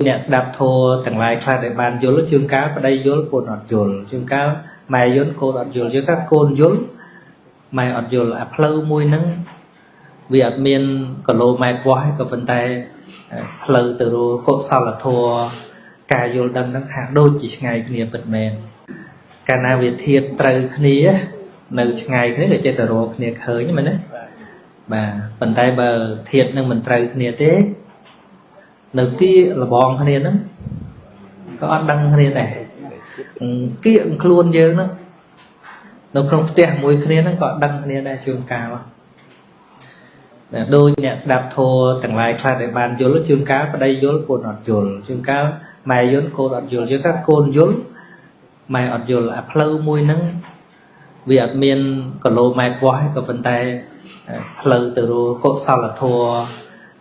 អ្នកស្ដាប់ធម៌ទាំងឡាយខ្លះដែលបានយល់ជួនកាលប្តីយល់កូនអត់យល់ជួនកាលម៉ែយល់កូនអត់យល់ជួនកាលកូនយល់ម៉ែអត់យល់អាផ្លូវមួយហ្នឹងវាអត់មានកឡូម៉ែត្រវាស់ក៏ប៉ុន្តែផ្លូវទៅរកកុសលធម៌ការយល់ដឹងហ្នឹងហាក់ដូចជាឆ្ងាយគ្នាពិតមែនកាលណាវាធៀបត្រូវគ្នានៅឆ្ងាយគ្នាក៏ចេះតែរកគ្នាឃើញមែនទេបាទប៉ុន្តែបើធៀបនឹងមិនត្រូវគ្នាទេនៅគៀកលបងគ្នាហ្នឹងក៏អត់ដឹងគ្នាដែរគៀកខ្លួនយើងហ្នឹងនៅក្នុងផ្ទះមួយគ្នាហ្នឹងក៏ដឹងគ្នាដែរជួនកាលដូចអ្នកស្ដាប់ធម៌ទាំងឡាយខ្លះដែលបានយល់ជួនកាលប្តីយល់កូនអត់យល់ជួនកាលម៉ែយល់កូនអត់យល់ជួនកាលកូនយល់ម៉ែអត់យល់អាផ្លូវមួយហ្នឹងវាអត់មានកឡូម៉ែត្រវាស់ក៏ប៉ុន្តែផ្លូវទៅរកកុសលធម៌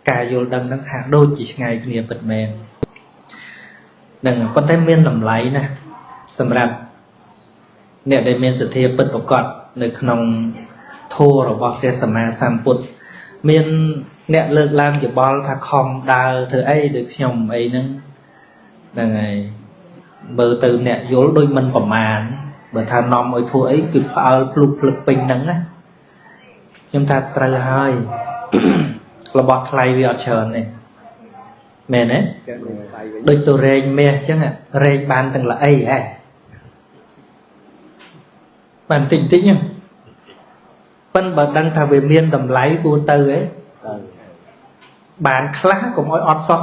ការយល់ដឹងហ្នឹងហាក់ដូចជាឆ្ងាយគ្នាពិតមែនហ្នឹងប៉ុន្តែមានតម្លៃណាស់សម្រាប់អ្នកដែលមានសទ្ធាពិតប្រាកដនៅក្នុងធម៌របស់ព្រះសម្មាសម្ពុទ្ធមានអ្នកលើកឡើងយោបល់ថាខំដើរធ្វើអីដូចខ្ញុំអីហ្នឹងហ្នឹងហើយមើលទៅអ្នកយល់ដូចមិនប្រមាណបើថានាំឲ្យធ្វើអីគឺផ្អើលភ្លុកភ្លឹកពេញហ្នឹងណាខ្ញុំថាត្រូវហើយរបស់ថ្លៃវាអត់ច្រើនទេមែនទេដូចទៅរែងមាសអញ្ចឹងរែងបានទាំងល្អីហ៎បានតិចតិចហ្នឹងប៉ិនបើដឹងថាវាមានតម្លៃគួរទៅហ៎បានខ្លះកុំឲ្យអត់សោះ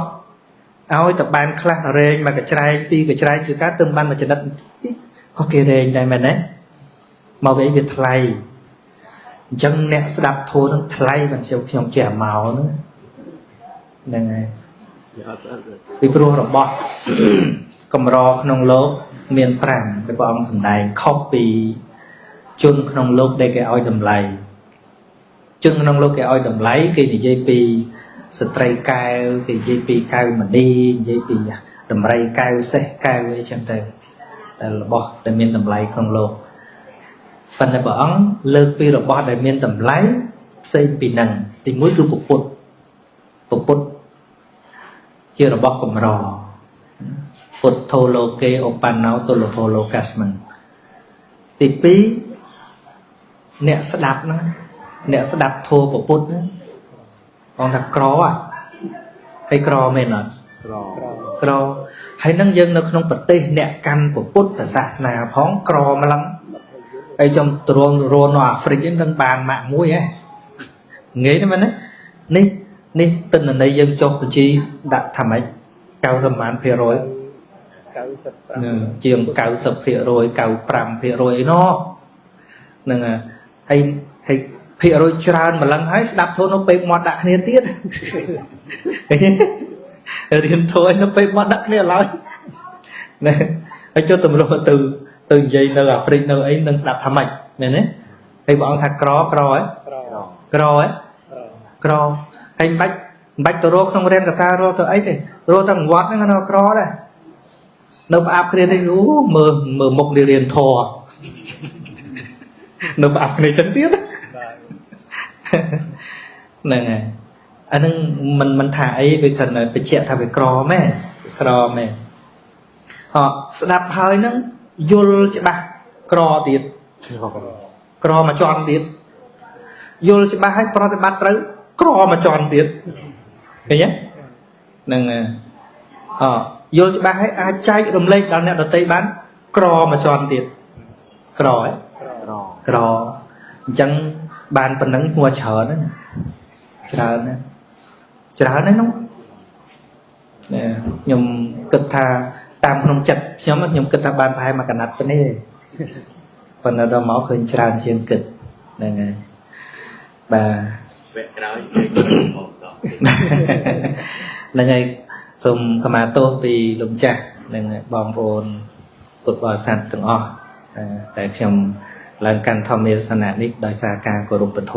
ឲ្យតែបានខ្លះរែងមកកច្រែងពីរកច្រែងគឺការទៅបានមួយចំណិតក៏គេរែងដែរមែនទេមកវិញវាថ្លៃអញ្ចឹងអ្នកស្ដាប់ធម៌នឹងថ្លៃមិនខ្ញុំចេះមកហ្នឹងហើយពីព្រោះរបស់កម្រក្នុងលោកមាន5ដែលព្រះអង្គសម្ដែងខុសពីជនក្នុងលោកដែលគេឲ្យតម្លៃជនក្នុងលោកគេឲ្យតម្លៃគេនិយាយពីស្ត្រីកែវគេនិយាយពីកែវមณีនិយាយពីដំរីកែវសេះកែវអីចឹងទៅតែរបស់ដែលមានតម្លៃក្នុងលោកប៉ុន្តែព្រះអង្គលើកពីរបស់ដែលមានតម្លៃផ្សេងពីនឹងទីមួយគឺពុទ្ធជារបស់កម្រពុទ្ធោលោកេឧបណ្ណោទុលភោលោកាស្មិទី2អ្នកស្ដាប់ហ្នឹងអ្នកស្ដាប់ធម៌ពុទ្ធហ្នឹងបងថាក្រហើយក្រមែនអត់ក្រហើយនឹងយើងនៅក្នុងប្រទេសអ្នកកាន់ពុទ្ធសាសនាផងក្រម្លឹងហើយចំទ្រង់រស់នៅអាហ្វ្រិកហ្នឹងបានម៉ាក់មួយហ៎ងាយទេមែនទេនេះទិន្នន័យយើងចុះបញ្ជីដាក់ថាម៉េច90%ជាង 90% 95% អីណោះហ្នឹងហើយភាគរយច្រើនម្លឹងហើយស្ដាប់ធម៌នៅពេលមាត់ដាក់គ្នាទៀតរៀនធម៌នៅពេលមាត់ដាក់គ្នាឡើយណាហើយចុះតម្រុះទៅនិយាយនៅអាហ្វ្រិកនៅអីនឹងស្ដាប់ថាម៉េចមែនទេហើយបងអង្គថាក្រហ៎ក្រហើយមិនបាច់ទៅរកក្នុងរៀនកាសារកទៅអីទេរកតែវត្តហ្នឹងនៅក្រដែរនៅផ្អាប់គ្នានេះមើលមុខរៀនធម៌នៅផ្អាប់គ្នាចឹងទៀតហ្នឹងហើយអានឹងមិនថាអីវាគ្រាន់តែបញ្ជាក់ថាវាក្រមែនស្ដាប់ហើយហ្នឹងយល់ច្បាស់ក្រទៀតក្រមកជន់ទៀតយល់ច្បាស់ហើយប្រតិបត្តិត្រូវក្រមកជន់ទៀតឃើញទេហ្នឹងយល់ច្បាស់ហើយអាចចែករំលែកដល់អ្នកដទៃបានក្រមកជន់ទៀតក្រអញ្ចឹងបានប៉ុណ្ណឹងហួច្រើនណាច្រើនហ្នឹងខ្ញុំគិតថាតាមក្នុងចិត្តខ្ញុំគិតថាបានប្រហែលមួយកណាត់ប៉ុណ្ណេះប៉ុន្តែដល់មកឃើញច្រើនជាងគិតហ្នឹងហើយបាទវគ្គក្រោយហ្នឹងហើយសូមខមាទោសពីលោកចាស់និងបងប្អូនពុទ្ធបរិស័ទទាំងអស់តែខ្ញុំឡើងកាន់ធម្មទេសនានេះដោយសារការគោរពពធ